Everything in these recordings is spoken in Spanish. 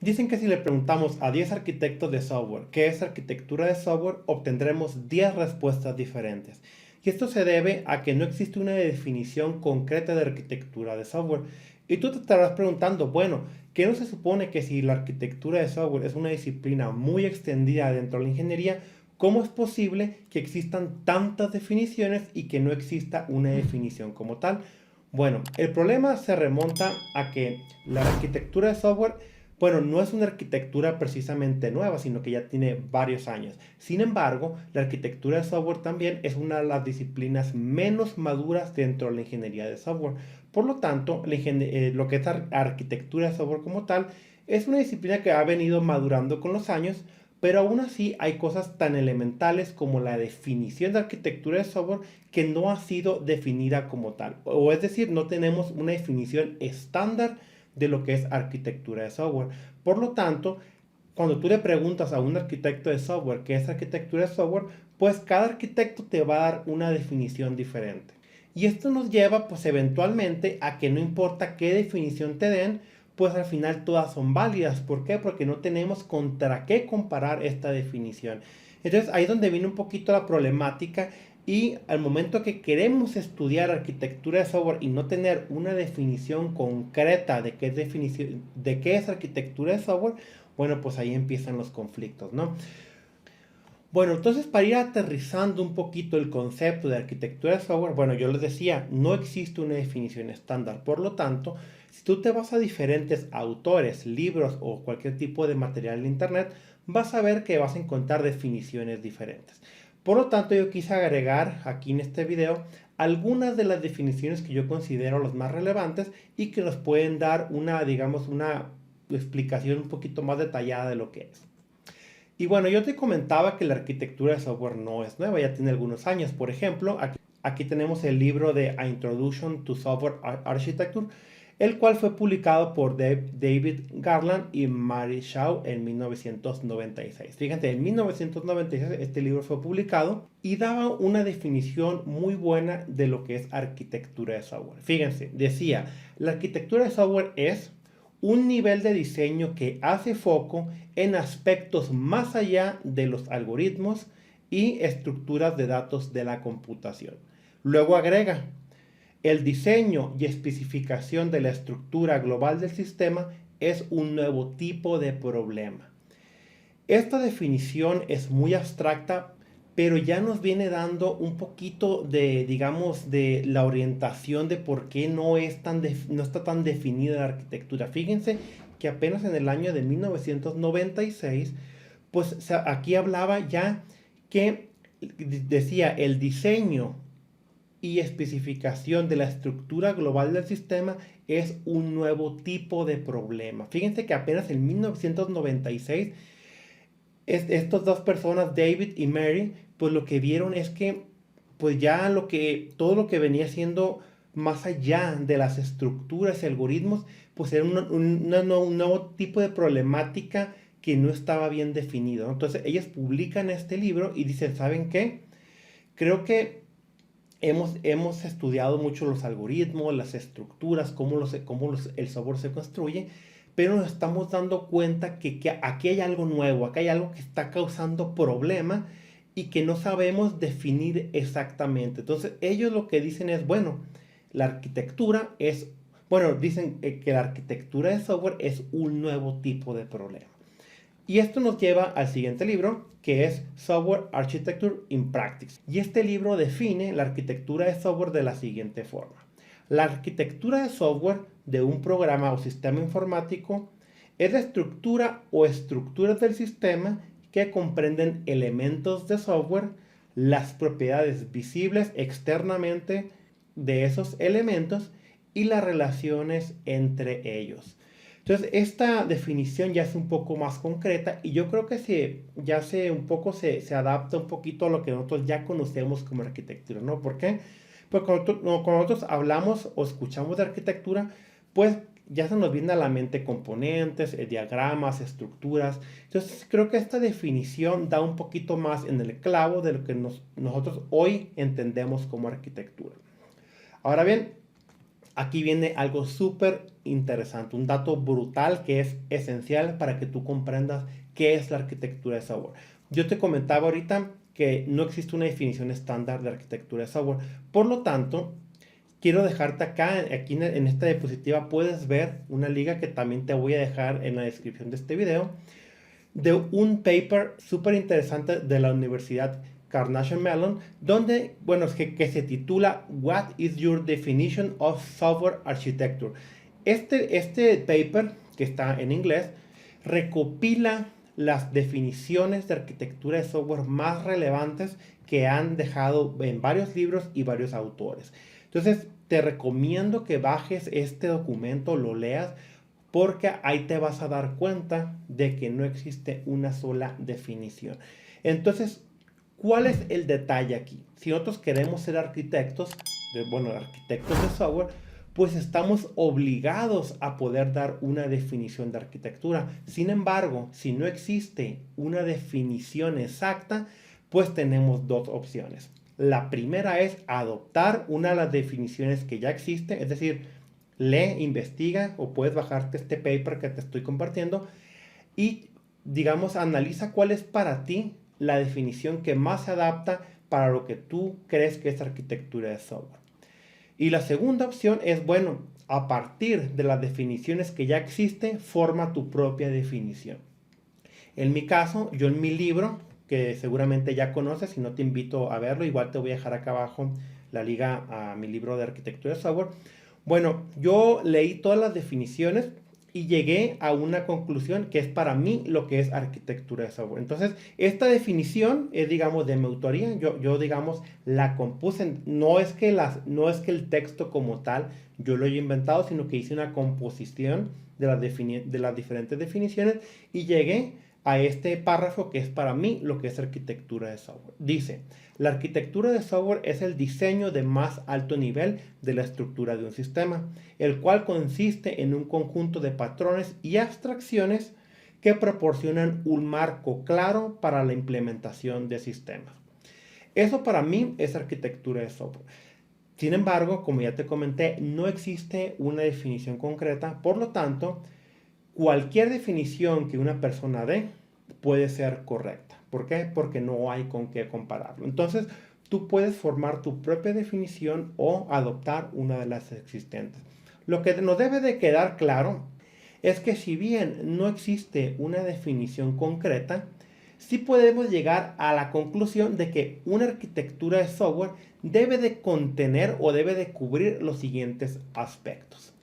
Dicen que si le preguntamos a 10 arquitectos de software qué es arquitectura de software, obtendremos 10 respuestas diferentes. Y esto se debe a que no existe una definición concreta de arquitectura de software. Y tú te estarás preguntando, bueno, ¿qué no se supone que si la arquitectura de software es una disciplina muy extendida dentro de la ingeniería, cómo es posible que existan tantas definiciones y que no exista una definición como tal? Bueno, el problema se remonta a que la arquitectura de software, bueno, no es una arquitectura precisamente nueva, sino que ya tiene varios años. Sin embargo, la arquitectura de software también es una de las disciplinas menos maduras dentro de la ingeniería de software. Por lo tanto, lo que es arquitectura de software como tal es una disciplina que ha venido madurando con los años, pero aún así hay cosas tan elementales como la definición de arquitectura de software que no ha sido definida como tal. O es decir, no tenemos una definición estándar de lo que es arquitectura de software. Por lo tanto, cuando tú le preguntas a un arquitecto de software qué es arquitectura de software, pues cada arquitecto te va a dar una definición diferente. Y esto nos lleva pues eventualmente a que no importa qué definición te den, pues al final todas son válidas. ¿Por qué? Porque no tenemos contra qué comparar esta definición. Entonces ahí es donde viene un poquito la problemática y al momento que queremos estudiar arquitectura de software y no tener una definición concreta de qué es arquitectura de software, bueno, pues ahí empiezan los conflictos, ¿no? Bueno, entonces para ir aterrizando un poquito el concepto de arquitectura de software, bueno, yo les decía, no existe una definición estándar. Por lo tanto, si tú te vas a diferentes autores, libros o cualquier tipo de material en internet, vas a ver que vas a encontrar definiciones diferentes. Por lo tanto, yo quise agregar aquí en este video algunas de las definiciones que yo considero las más relevantes y que nos pueden dar una, digamos, una explicación un poquito más detallada de lo que es. Y bueno, yo te comentaba que la arquitectura de software no es nueva, ya tiene algunos años. Por ejemplo, aquí tenemos el libro de A Introduction to Software Architecture, el cual fue publicado por David Garland y Mary Shaw en 1996. Fíjate, en 1996 este libro fue publicado y daba una definición muy buena de lo que es arquitectura de software. Fíjense, decía, la arquitectura de software es un nivel de diseño que hace foco en aspectos más allá de los algoritmos y estructuras de datos de la computación. Luego agrega, el diseño y especificación de la estructura global del sistema es un nuevo tipo de problema. Esta definición es muy abstracta, pero ya nos viene dando un poquito de, digamos, de la orientación de por qué no está tan definida la arquitectura. Fíjense que apenas en el año de 1996, pues aquí hablaba ya que decía el diseño y especificación de la estructura global del sistema es un nuevo tipo de problema. Fíjense que apenas en 1996 estas dos personas, David y Mary, pues lo que vieron es que pues ya todo lo que venía siendo más allá de las estructuras y algoritmos, pues era un nuevo tipo de problemática que no estaba bien definido, ¿no? Entonces ellas publican este libro y dicen, ¿saben qué? Creo que hemos estudiado mucho los algoritmos, las estructuras, el software se construye, pero nos estamos dando cuenta que aquí hay algo nuevo, aquí hay algo que está causando problema y que no sabemos definir exactamente. Entonces ellos lo que dicen es, bueno, la arquitectura es, bueno, dicen que la arquitectura de software es un nuevo tipo de problema. Y esto nos lleva al siguiente libro, que es Software Architecture in Practice. Y este libro define la arquitectura de software de la siguiente forma. La arquitectura de software de un programa o sistema informático es la estructura o estructuras del sistema que comprenden elementos de software, las propiedades visibles externamente de esos elementos y las relaciones entre ellos. Entonces, esta definición ya es un poco más concreta y yo creo que se adapta un poquito a lo que nosotros ya conocemos como arquitectura, ¿no? ¿Por qué? Pues cuando nosotros hablamos o escuchamos de arquitectura, pues ya se nos viene a la mente componentes, diagramas, estructuras. Entonces, creo que esta definición da un poquito más en el clavo de lo que nosotros hoy entendemos como arquitectura. Ahora bien, aquí viene algo súper interesante, un dato brutal que es esencial para que tú comprendas qué es la arquitectura de software. Yo te comentaba ahorita que no existe una definición estándar de arquitectura de software. Por lo tanto, quiero dejarte acá, aquí en esta diapositiva puedes ver una liga que también te voy a dejar en la descripción de este video, de un paper súper interesante de la Universidad Carnegie Mellon, donde, bueno, que se titula What is your definition of software architecture? Este paper, que está en inglés, recopila las definiciones de arquitectura de software más relevantes que han dejado en varios libros y varios autores. Entonces, te recomiendo que bajes este documento, lo leas, porque ahí te vas a dar cuenta de que no existe una sola definición. Entonces, ¿cuál es el detalle aquí? Si nosotros queremos ser arquitectos, arquitectos de software, pues estamos obligados a poder dar una definición de arquitectura. Sin embargo, si no existe una definición exacta, pues tenemos dos opciones. La primera es adoptar una de las definiciones que ya existe, es decir, lee, investiga o puedes bajarte este paper que te estoy compartiendo y, digamos, analiza cuál es para ti la definición que más se adapta para lo que tú crees que es arquitectura de software. Y la segunda opción es, bueno, a partir de las definiciones que ya existen, forma tu propia definición. En mi caso, yo en mi libro, que seguramente ya conoces, y no te invito a verlo, igual te voy a dejar acá abajo la liga a mi libro de arquitectura de software. Bueno, yo leí todas las definiciones y llegué a una conclusión que es para mí lo que es arquitectura de software. Entonces, esta definición es, digamos, de mi autoría. Yo digamos, la compuse. No es que el texto como tal yo lo haya inventado, sino que hice una composición de las diferentes definiciones y llegué a este párrafo que es para mí lo que es arquitectura de software. Dice, la arquitectura de software es el diseño de más alto nivel de la estructura de un sistema, el cual consiste en un conjunto de patrones y abstracciones que proporcionan un marco claro para la implementación de sistemas. Eso para mí es arquitectura de software. Sin embargo, como ya te comenté, no existe una definición concreta, por lo tanto, cualquier definición que una persona dé puede ser correcta. ¿Por qué? Porque no hay con qué compararlo. Entonces, tú puedes formar tu propia definición o adoptar una de las existentes. Lo que nos debe de quedar claro es que si bien no existe una definición concreta, sí podemos llegar a la conclusión de que una arquitectura de software debe de contener o debe de cubrir los siguientes aspectos.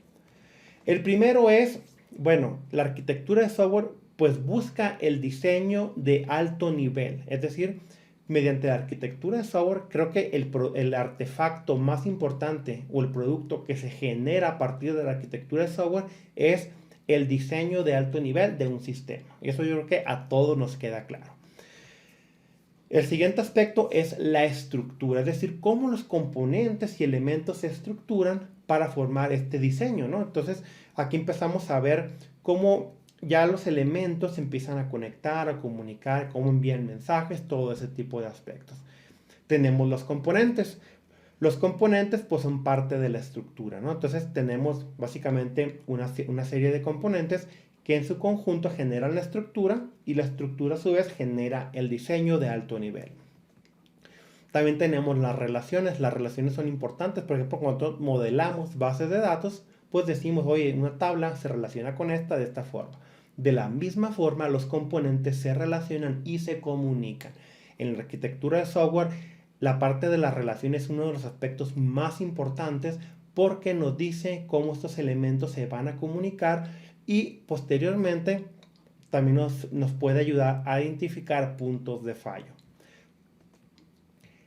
El primero es, bueno, la arquitectura de software pues busca el diseño de alto nivel, es decir, mediante la arquitectura de software creo que el artefacto más importante o el producto que se genera a partir de la arquitectura de software es el diseño de alto nivel de un sistema. Y eso yo creo que a todos nos queda claro. El siguiente aspecto es la estructura, es decir, cómo los componentes y elementos se estructuran para formar este diseño, ¿no? Entonces, aquí empezamos a ver cómo ya los elementos se empiezan a conectar, a comunicar, cómo envían mensajes, todo ese tipo de aspectos. Tenemos los componentes. Los componentes pues son parte de la estructura, ¿no? Entonces tenemos básicamente una serie de componentes que en su conjunto generan la estructura y la estructura a su vez genera el diseño de alto nivel. También tenemos las relaciones. Las relaciones son importantes, por ejemplo, cuando modelamos bases de datos, pues decimos, oye, una tabla se relaciona con esta de esta forma. De la misma forma, los componentes se relacionan y se comunican. En la arquitectura de software, la parte de las relaciones es uno de los aspectos más importantes porque nos dice cómo estos elementos se van a comunicar y posteriormente también nos puede ayudar a identificar puntos de fallo.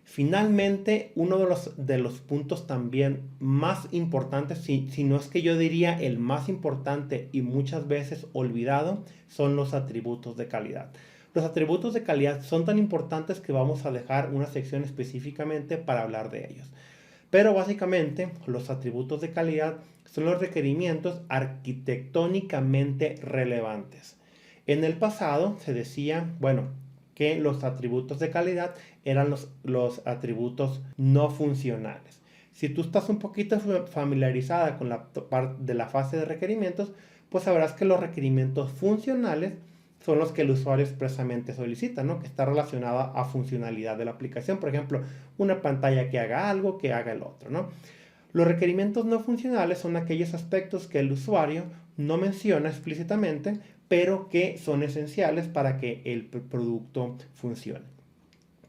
Finalmente, uno de los puntos también más importantes, si no es que yo diría el más importante y muchas veces olvidado, son los atributos de calidad. Los atributos de calidad son tan importantes que vamos a dejar una sección específicamente para hablar de ellos. Pero básicamente, los atributos de calidad son los requerimientos arquitectónicamente relevantes. En el pasado se decía, bueno, que los atributos de calidad eran los atributos no funcionales. Si tú estás un poquito familiarizada con la parte de la fase de requerimientos, pues sabrás que los requerimientos funcionales son los que el usuario expresamente solicita, ¿no? Que está relacionada a funcionalidad de la aplicación. Por ejemplo, una pantalla que haga algo, que haga el otro, ¿no? Los requerimientos no funcionales son aquellos aspectos que el usuario no menciona explícitamente, pero que son esenciales para que el producto funcione.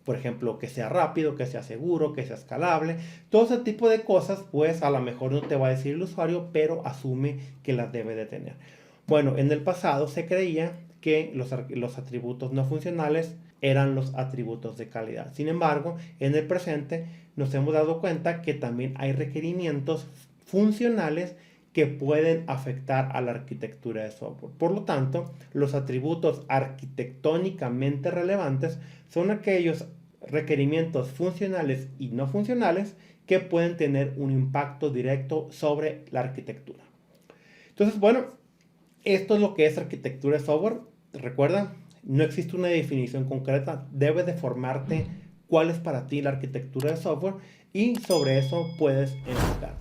Por ejemplo, que sea rápido, que sea seguro, que sea escalable. Todo ese tipo de cosas, pues a lo mejor no te va a decir el usuario, pero asume que las debe de tener. Bueno, en el pasado se creía que los atributos no funcionales eran los atributos de calidad. Sin embargo, en el presente nos hemos dado cuenta que también hay requerimientos funcionales que pueden afectar a la arquitectura de software. Por lo tanto, los atributos arquitectónicamente relevantes son aquellos requerimientos funcionales y no funcionales que pueden tener un impacto directo sobre la arquitectura. Entonces, bueno, esto es lo que es arquitectura de software. Recuerda, no existe una definición concreta. Debes de formarte cuál es para ti la arquitectura de software y sobre eso puedes enfocar.